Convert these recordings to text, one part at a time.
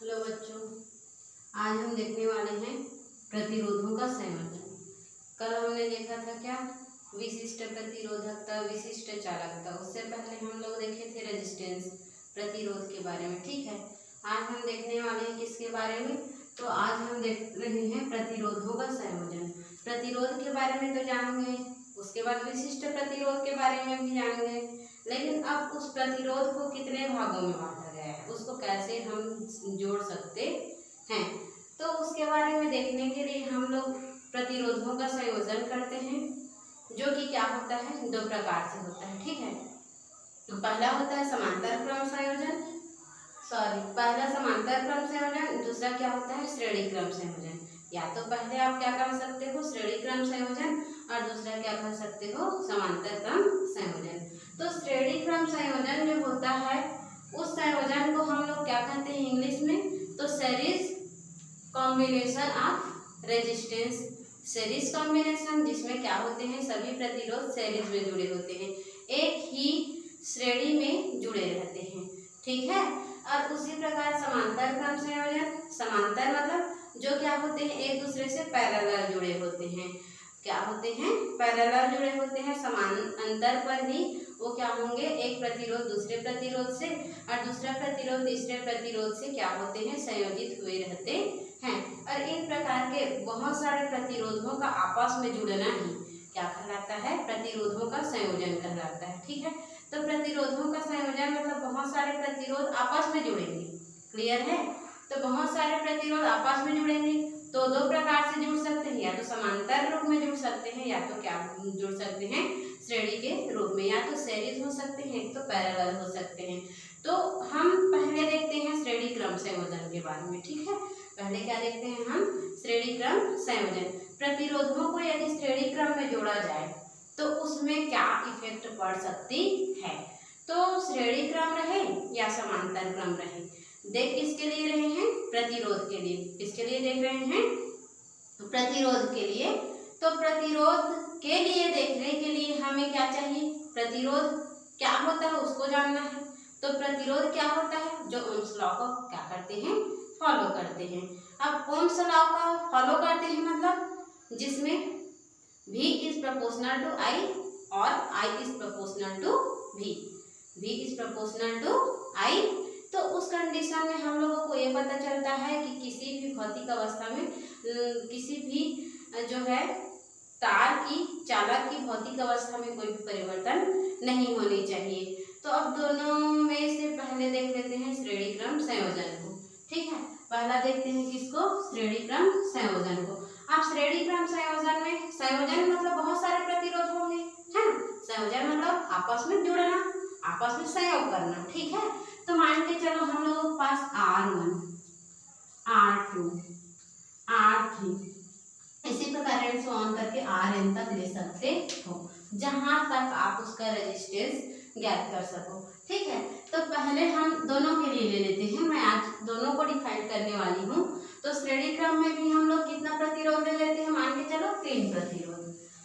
Hello बच्चों, आज हम देखने वाले हैं प्रतिरोधों का संयोजन। कल हमने देखा था क्या, विशिष्ट प्रतिरोधकता, विशिष्ट चालकता। उससे पहले हम लोग देखे थे रेजिस्टेंस, प्रतिरोध के बारे में। ठीक है, आज हम देखने वाले हैं किसके बारे में, तो आज हम देख रहे हैं प्रतिरोधों का संयोजन। प्रतिरोध के बारे में तो जानेंगे, उसके बाद विशिष्ट प्रतिरोध के बारे में भी जानेंगे, लेकिन अब उस प्रतिरोध को कितने भागों में बांटा गया है, उसको कैसे हम जोड़ सकते हैं, तो उसके बारे में देखने के लिए हम लोग प्रतिरोधों का संयोजन करते हैं, जो कि क्या होता है, दो प्रकार से होता है। ठीक है, तो पहला होता है समांतर क्रम संयोजन, पहला समांतर क्रम संयोजन, दूसरा क्या होता है, श्रेणी क्रम संयोजन। या तो पहले आप क्या कह सकते हो, श्रेणी क्रम संयोजन, और दूसरा क्या कह सकते हो, समांतर क्रम संयोजन। तो श्रेणी क्रम संयोजन जो होता है, उस संयोजन को हम लोग क्या कहते हैं इंग्लिश में, तो series combination of resistance. Series combination जिसमें क्या होते हैं, सभी प्रतिरोध सीरीज में जुड़े होते हैं, एक ही श्रेणी में जुड़े रहते हैं। ठीक है, और उसी प्रकार समांतर क्रम संयोजन, समांतर मतलब जो क्या होते हैं, एक दूसरे से पैरेलल जुड़े होते हैं। क्या होते हैं, पैरेलल जुड़े होते हैं, समानांतर पर ही वो क्या होंगे, एक प्रतिरोध दूसरे प्रतिरोध से और दूसरा प्रतिरोध तीसरे प्रतिरोध से क्या होते हैं, संयोजित हुए रहते हैं। और इन प्रकार के बहुत सारे प्रतिरोधों का आपस में जुड़ना ही क्या कहलाता है, प्रतिरोधों का संयोजन कहलाता है। ठीक है, तो प्रतिरोधों का संयोजन मतलब बहुत सारे प्रतिरोध आपस में जुड़ेंगे। क्लियर है, तो बहुत सारे प्रतिरोध आपस में जुड़ेंगे, तो दो प्रकार से जुड़ सकते हैं, या तो समांतर रूप में जुड़ सकते हैं, या तो क्या जुड़ सकते हैं, श्रेणी के रूप में, या तो सीरीज हो सकते हैं, तो पैरेलल हो सकते हैं। तो हम पहले देखते हैं श्रेणी क्रम संयोजन के बारे में। ठीक है, पहले क्या देखते हैं हम, श्रेणी क्रम संयोजन। प्रतिरोधों को यदि श्रेणी क्रम में जोड़ा जाए तो उसमें क्या इफेक्ट पड़ सकती है, तो श्रेणी क्रम रहे या समांतर क्रम रहे, देख किसके लिए रहे हैं, प्रतिरोध के लिए। किसके लिए देख रहे हैं, प्रतिरोध के लिए। तो प्रतिरोध के लिए देखने के लिए हमें क्या चाहिए, प्रतिरोध क्या होता है उसको जानना है। तो प्रतिरोध क्या होता है, जो ओम्स लॉ को क्या करते हैं, फॉलो करते हैं। अब ओम्स लॉ का फॉलो करते हैं मतलब जिसमें V is proportional to I और I is proportional to V, V is proportional to I। तो उस कंडीशन में हम लोगों को ये पता चलता है कि किसी भी भौतिक अवस्था में किसी भी जो है तार की, चालक की भौतिक अवस्था में कोई भी परिवर्तन नहीं होनी चाहिए। तो अब दोनों में से पहले देख लेते हैं श्रेणी क्रम संयोजन को। ठीक है, पहला देखते हैं किसको, श्रेणी क्रम संयोजन को। अब श्रेणी क्रम संयोजन में, संयोजन मतलब बहुत सारे प्रतिरोध होंगे, है ना, संयोजन मतलब आपस में जुड़ना, आपस में संयोग करना। ठीक है, तो मान के चलो हम लोगों के पास R1, R2, R3, इसी प्रकार एंड सो ऑन करके Rn तक ले सकते हो, जहां तक आप उसका रेजिस्टेंस ज्ञात कर सको। ठीक है, तो पहले हम दोनों के लिए ले लेते हैं, मैं आज दोनों को डिफाइन करने वाली हूँ। तो श्रेणी क्रम में भी हम लोग कितना प्रतिरोध ले लेते हैं, मान के चलो 3 प्रतिरोध।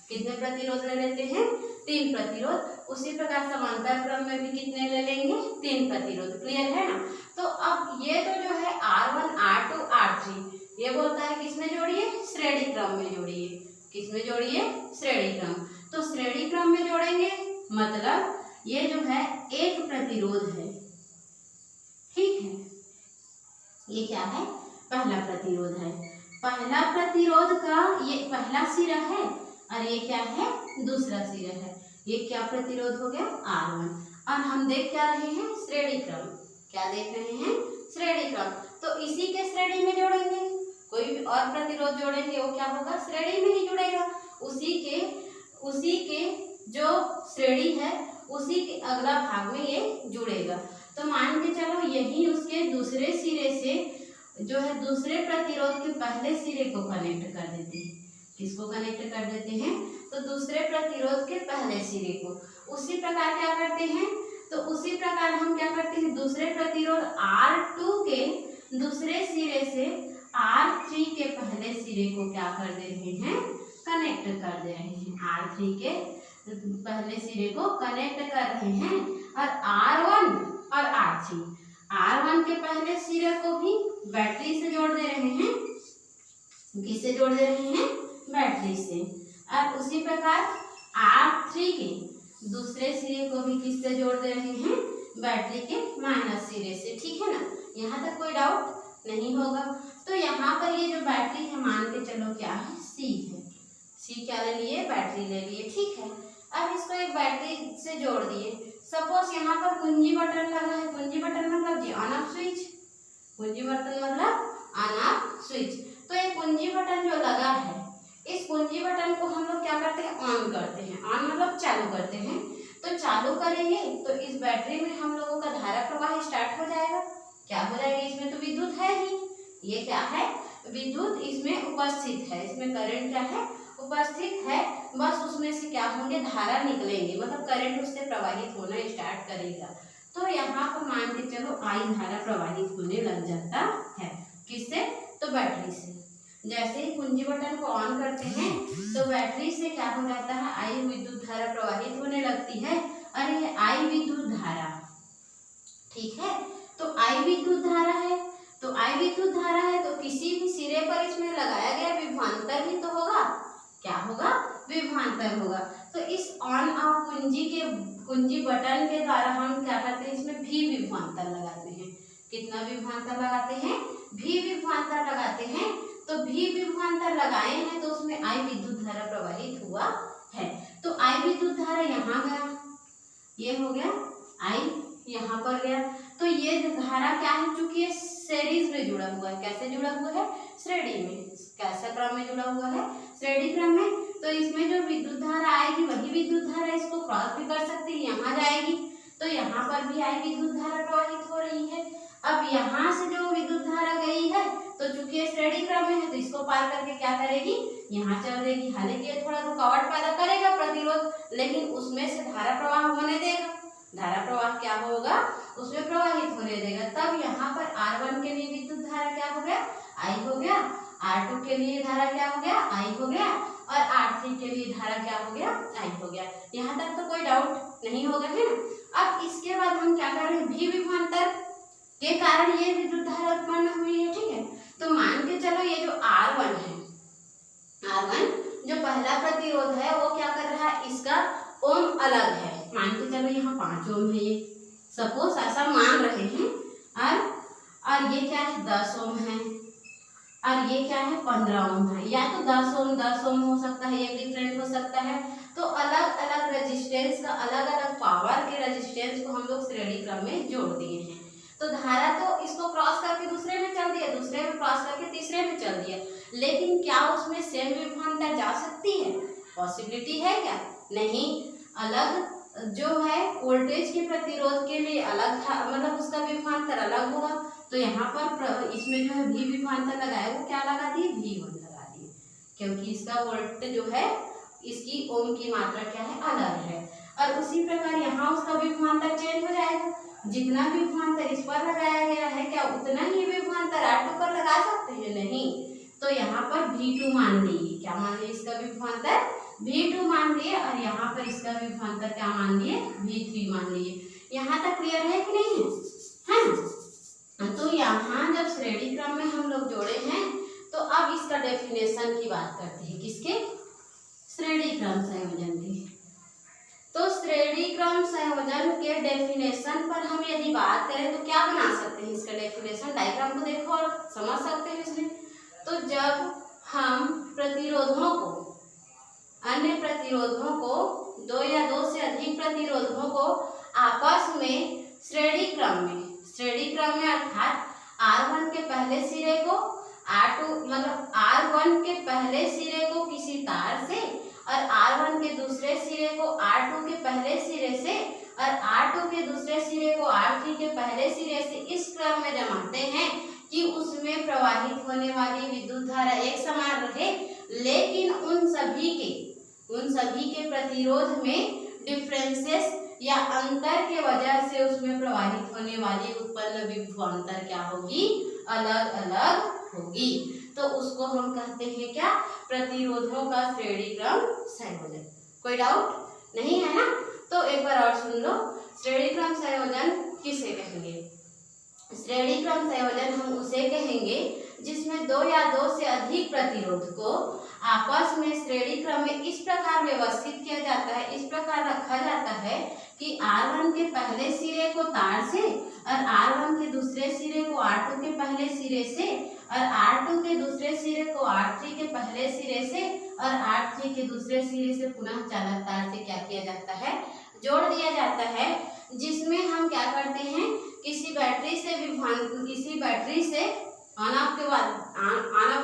कितने प्रतिरोध ले लेते हैं, 3 प्रतिरोध। उसी प्रकार समांतर क्रम में भी कितने ले लेंगे, 3 प्रतिरोध। क्लियर है ना। तो अब ये तो जो है R1, R2, R3 ये बोलता है किसमें जोड़िए, श्रेणी क्रम में जोड़िए। किसमें जोड़िए, श्रेणी क्रम। तो श्रेणी क्रम में जोड़ेंगे मतलब ये जो है एक प्रतिरोध है। ठीक है, ये क्या है, पहला प्रतिरोध है। पहला प्रतिरोध का ये पहला सिरा है और ये क्या है, दूसरा सिरा है। ये क्या प्रतिरोध हो गया, R1। और हम देख क्या रहे हैं, श्रेणी क्रम। क्या देख रहे हैं, श्रेणी क्रम। तो इसी के श्रेणी में जोड़ेंगे, कोई भी और प्रतिरोध जोड़ेंगे वो क्या होगा, श्रेणी में ही जुड़ेगा। उसी के जो श्रेणी है उसी के अगला भाग में ये जुड़ेगा। तो मान के चलो यही उसके दूसरे सिरे से जो है, दूसरे प्रतिरोध के पहले सिरे को कनेक्ट कर देते हैं। किसको कनेक्ट कर देते हैं, तो दूसरे प्रतिरोध के पहले सिरे को। उसी प्रकार क्या करते हैं, तो उसी प्रकार हम क्या करते हैं, दूसरे प्रतिरोध R2 के दूसरे सिरे से R3 के पहले सिरे को क्या कर दे रहे हैं, कनेक्ट कर दे रहे हैं। R3 के पहले सिरे को कनेक्ट कर रहे हैं और R1 और R3 R1 के पहले सिरे को भी बैटरी से जोड़ दे रहे हैं। किससे जोड़ दे रहे हैं? बैटरी से। और उसी प्रकार R3 के दूसरे सिरे को भी किससे जोड़ दे रहे हैं? बैटरी के माइनस सिरे से। ठीक है ना, यहाँ तक कोई डाउट नहीं होगा। तो यहाँ पर ये जो बैटरी है मान के चलो क्या है? C है। C क्या ले लिए? बैटरी ले लिए। ठीक है, अब इसको एक बैटरी से जोड़ दिए। सपोज यहाँ पर कुंजी बटन लगा है। कुंजी बटन मतलब जी ऑन ऑफ स्विच। कुंजी बटन मतलब ऑन ऑफ स्विच। तो ये कुंजी बटन जो लगा है, इस कुंजी बटन को हम लोग क्या करते हैं? ऑन करते हैं। ऑन मतलब चालू करते हैं। तो चालू करेंगे तो इस बैटरी में हम लोगों का धारा प्रवाह स्टार्ट हो जाएगा। क्या हो जाएगा? इसमें तो विद्युत है ही। ये क्या है? विद्युत इसमें उपस्थित है। इसमें करंट क्या है? उपस्थित है। बस उसमें से क्या होंगे? धारा निकलेंगे, मतलब करंट उससे प्रवाहित होना स्टार्ट करेगा। तो यहाँ पर मान के चलो आई धारा प्रवाहित होने लग जाता है। किससे? तो बैटरी से। जैसे ही कुंजी बटन को ऑन करते हैं तो बैटरी से क्या हो जाता है? आई विद्युत धारा प्रवाहित होने लगती है। और ये आई विद्युत धारा, ठीक है, तो आई विद्युत धारा है। तो आई विद्युत धारा है तो किसी भी सिरे पर इसमें लगाया गया विभवांतर ही तो होगा। क्या होगा? विभवांतर होगा। तो इस ऑन ऑफ कुंजी बटन के द्वारा हम क्या करते हैं? इसमें भी विभवांतर लगाते हैं। कितना विभवांतर लगाते हैं? भी विभवांतर लगाते हैं। तो भी विभवांतर लगाए हैं तो उसमें आई विद्युत धारा प्रवाहित हुआ है। तो आई विद्युत धारा यहाँ गया, ये हो गया आई यहाँ पर गया। तो ये धारा क्या है? चूंकि ये सीरीज में जुड़ा हुआ है। कैसे जुड़ा हुआ है? श्रेणी में। कैसे क्रम में जुड़ा हुआ है? श्रेणी क्रम में। तो इसमें जो विद्युत धारा आएगी वही विद्युत धारा इसको क्रॉस भी कर सकती है, यहाँ जाएगी। तो यहाँ पर भी आई विद्युत धारा प्रवाहित हो रही है। अब यहाँ से जो विद्युत धारा गई है तो चूंकि ये श्रेणी क्रम में है तो इसको पार करके क्या करेगी? यहाँ चल देगी। हालांकि ये थोड़ा रुकावट पैदा करेगा प्रतिरोध, लेकिन उसमें से धारा प्रवाह होने देगा। धारा प्रवाह क्या होगा? उसमें प्रवाहित होने देगा। तब यहाँ पर R1 के लिए विद्युत धारा क्या हो गया? I हो गया। R2 के लिए धारा क्या हो गया? I हो गया। और R3 के लिए धारा क्या हो गया? I हो गया। यहाँ तक तो कोई डाउट नहीं होगा, है ना। अब इसके बाद हम क्या कर रहे हैं? भी विभवांतर के कारण ये विद्युत धारा उत्पन्न हुई है। ठीक है, तो मान के चलो ये जो R1 है, R1 जो पहला प्रतिरोध है वो क्या कर रहा है? इसका ओम अलग है। मान के चलो यहाँ 5 ओम है, ये सपोज ऐसा मान रहे हैं। और ये क्या है? 10 ओम है। और ये क्या है? 15 ओम है। या तो 10 ओम हो सकता है, एक डिफरेंट हो सकता है। तो अलग अलग रेजिस्टेंस का, अलग अलग पावर के रेजिस्टेंस को हम लोग श्रेणी क्रम में जोड़ दिए हैं। तो धारा तो इसको क्रॉस करके दूसरे में चल दिया, दूसरे में क्रॉस करके तीसरे में चल दिया, लेकिन क्या उसमें सेम विभवांतर जा सकती है? पॉसिबिलिटी है क्या? नहीं। अलग जो है वोल्टेज के प्रतिरोध के लिए अलग था, मतलब उसका विभवांतर अलग होगा। तो यहाँ पर इसमें जो है भी विभवांतर लगाया, वो क्या लगा दिए? V1 लगा दिए, क्योंकि इसका वोल्ट जो है, इसकी ओम की मात्रा क्या है? अलग है। और उसी प्रकार यहाँ उसका विभवांतर चेंज हो जाएगा। जितना विभवांतर इस पर लगाया गया है, क्या उतना ही विभवांतर R2 पर लगा सकते हैं? नहीं। तो यहाँ पर V2 मान लिए। क्या मान लिए? इसका विभवांतर V2 मान लिए। और यहाँ पर इसका विभवांतर क्या मान लिए? V3 मान लिए। यहाँ तक क्लियर है कि नहीं है? है। तो यहाँ जब श्रेणी क्रम में हम लोग जोड़े हैं तो अब इसका डेफिनेशन की बात करते हैं। किसके? श्रेणी क्रम संयोजन की। तो श्रेणी क्रम संयोजन के डेफिनेशन पर हम यदि बात करें तो क्या बना सकते हैं? इसका डेफिनेशन डायग्राम को देखो और समझ सकते हैं इसमें। तो जब हम प्रतिरोधों को, अन्य प्रतिरोधों को, दो या दो से अधिक प्रतिरोधों को आपस में श्रेणी क्रम में अर्थात R1 के पहले सिरे को R2 मतलब R1 के पहले सिरे को किसी तार से और R1 के दूसरे सिरे को R2 के पहले सिरे से और R2 के दूसरे सिरे को R3 के पहले सिरे से इस क्रम में जमाते हैं कि उसमें प्रवाहित होने वाली विद्युत धारा एक समान रहे, लेकिन उन सभी के प्रतिरोध में डिफरेंसेस या अंतर के वजह से उसमें प्रवाहित होने वाली उत्पन्न विभवांतर क्या होगी? अलग अलग होगी। तो उसको हम कहते हैं क्या? प्रतिरोधों का श्रेणी क्रम संयोजन। कोई डाउट नहीं है ना? तो एक बार और सुन लो, श्रेणी क्रम संयोजन किसे कहेंगे? श्रेणी क्रम संयोजन हम उसे कहेंगे जिसमें दो या दो से अधिक प्रतिरोध को आपस में श्रेणी क्रम में इस प्रकार व्यवस्थित किया जाता है, इस प्रकार रखा जाता है कि R1 के पहले सिरे को तार से और R1 के दूसरे सिरे को R2 के पहले सिरे से और R2 के दूसरे सिरे को R3 के पहले सिरे से और R3 के दूसरे सिरे से पुनः चालक तार से क्या किया जाता है, जोड़ दिया जाता है। जिसमें हम क्या करते हैं, किसी बैटरी से ऑन ऑफ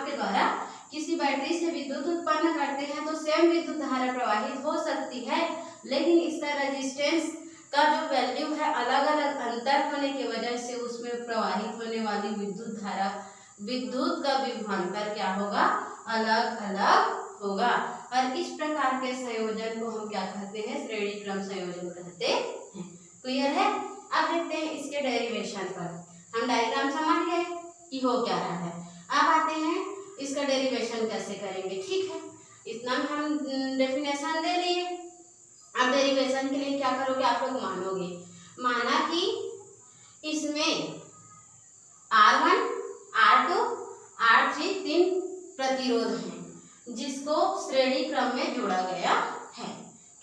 के द्वारा किसी बैटरी से विद्युत उत्पन्न करते हैं तो स्वयं विद्युत धारा प्रवाहित हो सकती है, लेकिन इसका रेजिस्टेंस का जो वैल्यू है अलग अलग अंतर होने की वजह से उसमें प्रवाहित होने वाली विद्युत का विभवांतर क्या होगा, अलग अलग होगा। और इस प्रकार के संयोजन को हम क्या कहते हैं, श्रेणी क्रम संयोजन कहते हैं। क्लियर है? अब देखते हैं इसके डेरिवेशन पर। हम डायग्राम समझ गए कि हो क्या रहा है, अब आते हैं इसका डेरिवेशन कैसे करेंगे। ठीक है, इतना हम डेफिनेशन दे लिए। अब डेरिवेशन के लिए क्या करोगे, आप लोग मानोगे, माना कि इसमें R1, R2, R3 तीन प्रतिरोध हैं जिसको श्रेणी क्रम में जोड़ा गया है।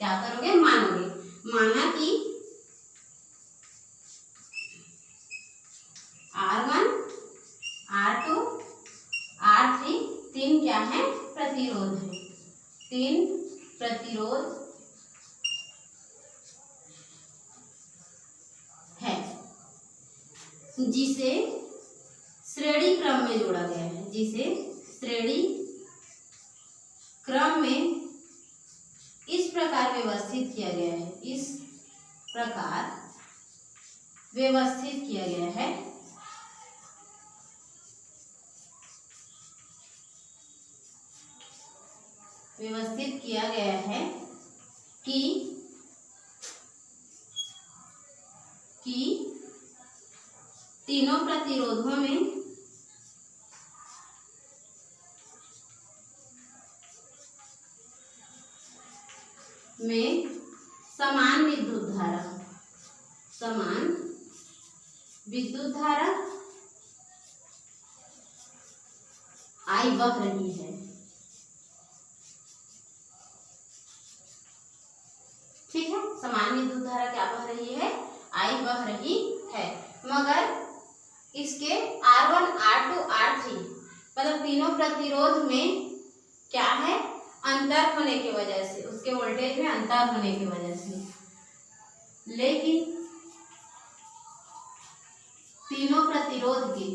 क्या करोगे, मानोगे, माना कि R1, R2, R3 तीन क्या है, प्रतिरोध है, तीन प्रतिरोध है जिसे श्रेणी क्रम में जोड़ा गया है, जिसे श्रेणी क्रम में इस प्रकार व्यवस्थित किया गया है, इस प्रकार व्यवस्थित किया गया है कि तीनों प्रतिरोधों में समान विद्युत धारा I बह रही है। ठीक है, समान विद्युत धारा क्या बह रही है, I बह रही है, मगर इसके R1, R2, R3 मतलब तीनों प्रतिरोध में क्या है, अंतर होने की वजह से, उसके वोल्टेज में अंतर होने की वजह से, लेकिन तीनों प्रतिरोध की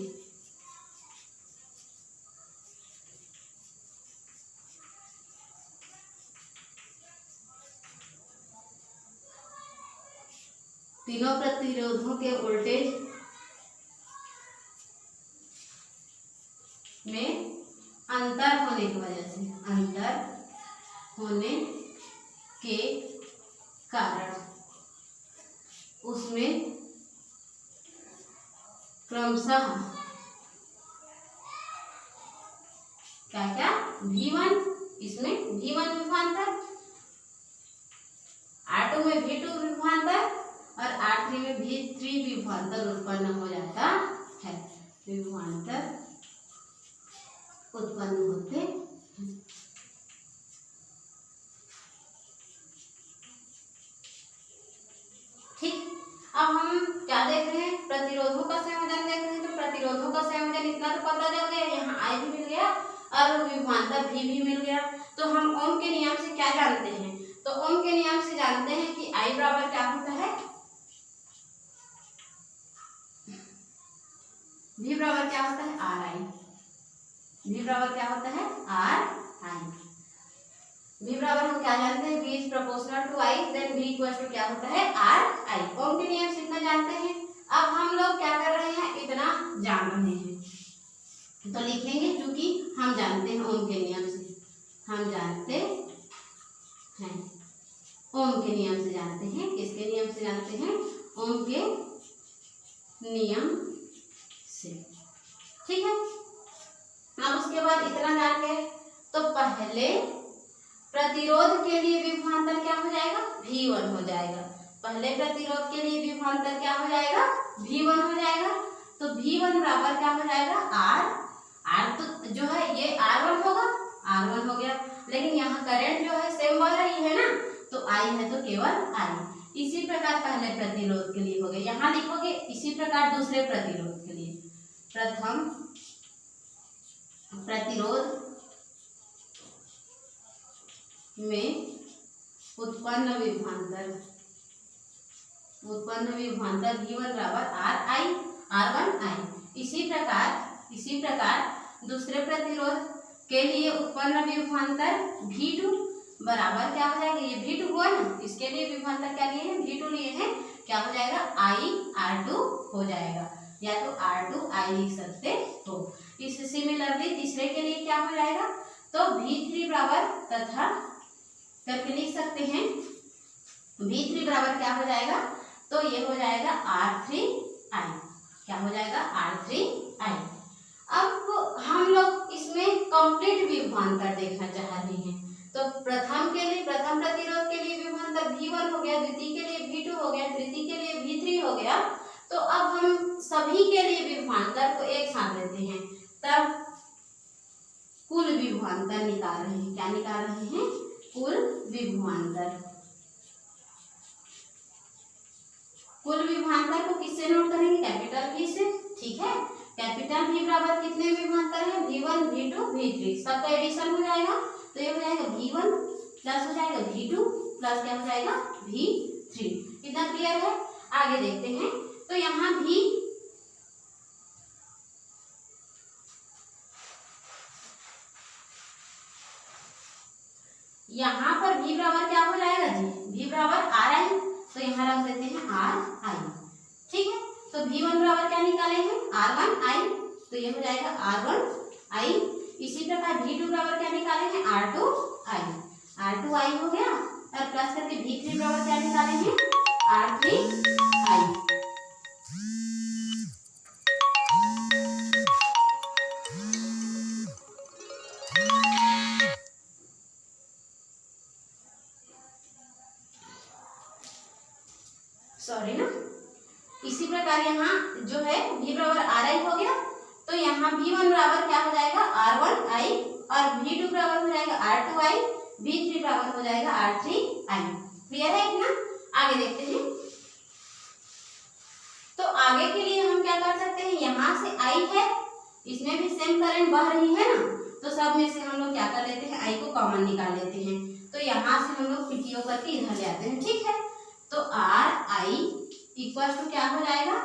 तीनों प्रतिरोधों के वोल्टेज में अंतर होने की वजह से, अंतर होने के कारण उसमें क्रमशः क्या क्या V1, इसमें V1 विभवांतर, R2 में V2 विभवांतर और R3 में V3 विभवांतर उत्पन्न हो जाता है, विभवांतर उत्पन्न होते हैं। ठीक, अब हम क्या देख रहे हैं, प्रतिरोधों का संयोजन देख रहे हैं। तो प्रतिरोधों का संयोजन इतना तो पता चल गया, यहाँ I भी मिल गया और विभवांतर V भी मिल गया। तो हम ओम के नियम से क्या जानते हैं, तो ओम के नियम से जानते हैं कि I बराबर क्या होता है, V बराबर क्या होता है, RI। V बराबर क्या होता है, RI। V बराबर हम क्या जानते हैं, V is proportional to I, then V equal to क्या होता है, RI। ओम के नियम से इतना जानते हैं। अब हम लोग क्या कर रहे हैं, इतना जान रहे हैं तो लिखेंगे, क्योंकि हम जानते हैं ओम के नियम से, हम जानते हैं ओम के नियम से जानते हैं। किसके नियम से जानते हैं, ओम के नियम से। ठीक है, अब उसके बाद इतना जान गए तो पहले प्रतिरोध के लिए विभवांतर क्या हो जाएगा, V1 हो जाएगा। पहले प्रतिरोध के लिए विभवांतर क्या हो जाएगा, V1 हो जाएगा। तो V1 बराबर क्या हो जाएगा R तो जो है ये R1 होगा, R1 हो गया, लेकिन यहाँ करंट जो है सेम वाला ही है ना, तो I है तो केवल I। इसी प्रकार पहले प्रतिरोध के लिए हो गया, यहाँ लिखोगे इसी प्रकार दूसरे प्रतिरोध के लिए। प्रथम प्रतिरोध में उत्पन्न विभवांतर V1 बराबर R1I। इसी प्रकार दूसरे प्रतिरोध के लिए उत्पन्न विभवांतर V2 बराबर क्या हो जाएगा, ये V2 हुआ ना, इसके लिए विभवांतर क्या लिए हैं, V2 लिए हैं, क्या हो जाएगा I/R2 हो जाएगा, या तो R2I लिख सकते हो। इस सिमिलरली तीसरे के लिए क्या हो जाएगा, तो V3 बराबर तथा करके लिख सकते हैं, V3 बराबर क्या हो जाएगा, तो ये हो जाएगा R3I। क्या हो जाएगा R3I। अब हम लोग इसमें कंप्लीट विभवांतर देखना चाह रहे हैं, तो प्रथम प्रतिरोध के लिए विभवांतर V1 हो गया, द्वितीय के लिए V2 हो गया, तृतीय के लिए V3 हो गया। तो अब हम सभी के लिए विभवांतर को एक साथ लेते हैं, तब कुल विभवांतर निकाल रहे हैं। क्या निकाल रहे हैं, कुल विभवांतर। कुल विभवांतर को किससे नोट करेंगे, कैपिटल V से, ठीक है। कैपिटल V बराबर कितने विभवांतर है, V1 V2 V3, सबका एडिशन हो जाएगा, तो ये हो जाएगा V1 प्लस हो जाएगा V2 प्लस क्या हो जाएगा V3। इतना क्लियर है। आगे देखते हैं, तो यहाँ यहाँ पर V बराबर क्या हो जाएगा जी, V बराबर RI, तो यहाँ रख देते हैं RI, ठीक है। तो V1 बराबर क्या निकाले हैं, R1I, तो ये हो जाएगा R1I। इसी प्रकार V2 बराबर क्या निकाले हैं, R2I हो गया, और प्लस करके V3 बराबर क्या निकाले हैं, R3I। सॉरी ना, इसी प्रकार यहाँ जो है V बराबर RI हो गया, तो यहाँ V1 बराबर क्या हो जाएगा R1I, और V2 बराबर हो जाएगा R2I, V3 बराबर हो जाएगा R3I। क्लियर है ना। आगे देखते हैं, तो आगे के लिए हम क्या कर सकते हैं, यहाँ से I है, इसमें भी सेम करंट बह रही है ना, तो सब में से हम लोग क्या कर लेते हैं, I को कॉमन निकाल लेते हैं, तो यहाँ से हम लोग PTO करके इधर ले आते हैं, ठीक है। तो RI इक्वल टू क्या हो जाएगा,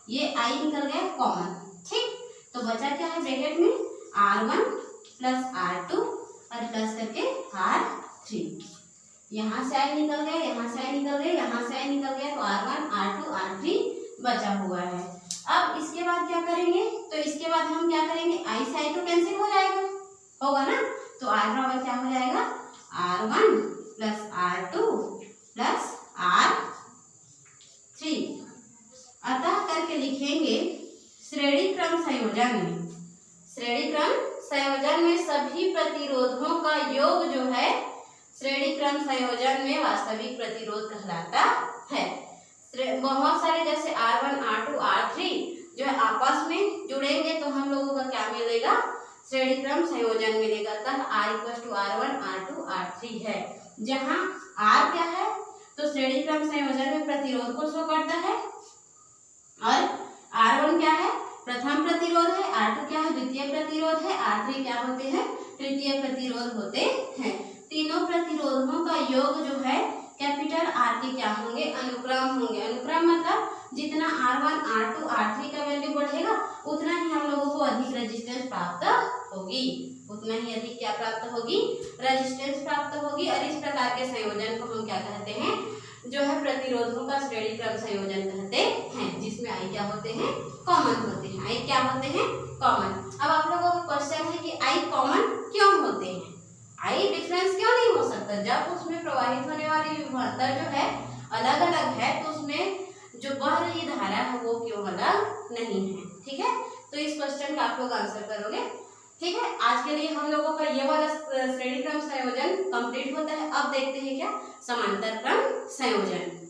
ये I निकल गया कॉमन, ठीक। तो बचा क्या है ब्रैकेट में, R1 प्लस R2 और प्लस करके R3। यहाँ से I निकल गया, यहाँ से I निकल गया, यहाँ से I निकल गया, तो R1 R2 R3 बचा हुआ है। अब इसके बाद क्या करेंगे, तो इसके बाद हम क्या करेंगे, I से I तो कैंसिल हो जाएगा, होगा ना, तो R बराबर क्या हो जाएगा, R1 plus R2 plus R3। अतः करके लिखेंगे श्रेणी क्रम संयोजन में सभी प्रतिरोधों का योग जो है श्रेणी क्रम संयोजन में वास्तविक प्रतिरोध कहलाता है। बहुत सारे जैसे R1 R2 R3 जो है आपस में जुड़ेंगे तो हम लोगों का क्या मिलेगा, श्रेणी क्रम संयोजन मिलेगा। अतः R = R1 R2 R3 है, जहाँ R क्या है, तो श्रेणी क्रम संयोजन में प्रतिरोध को शो करता है, और R1 क्या है, प्रथम प्रतिरोध है, R2 क्या है, द्वितीय प्रतिरोध है, R3 क्या होते हैं, तृतीय प्रतिरोध होते हैं। तीनों प्रतिरोधों का योग जो है कैपिटल R के क्या होंगे, अनुक्रम होंगे। अनुक्रम मतलब जितना R1 R2 R3 का वैल्यू बढ़ेगा उतना ही हम लोगों को अधिक रेजिस्टेंस प्राप्त होगी, उतना ही अधिक क्या प्राप्त होगी, रेजिस्टेंस प्राप्त होगी। और इस प्रकार के संयोजन को हम क्या कहते हैं, जो है प्रतिरोधों का श्रेणी क्रम संयोजन कहते हैं, जिसमें I क्या होते हैं, कॉमन होते हैं। I क्या होते हैं, कॉमन। अब आप लोगों का क्वेश्चन है कि I कॉमन क्यों होते हैं, I डिफरेंस क्यों नहीं हो सकता, जब उसमें प्रवाहित होने वाली विभवांतर जो है अलग अलग है तो उसमें जो बह रही धारा है वो क्यों अलग नहीं है, ठीक है। तो इस क्वेश्चन का आप लोग आंसर करोगे, ठीक है। आज के लिए हम लोगों का ये वाला श्रेणी क्रम संयोजन कंप्लीट होता है। अब देखते हैं क्या, समांतर क्रम संयोजन।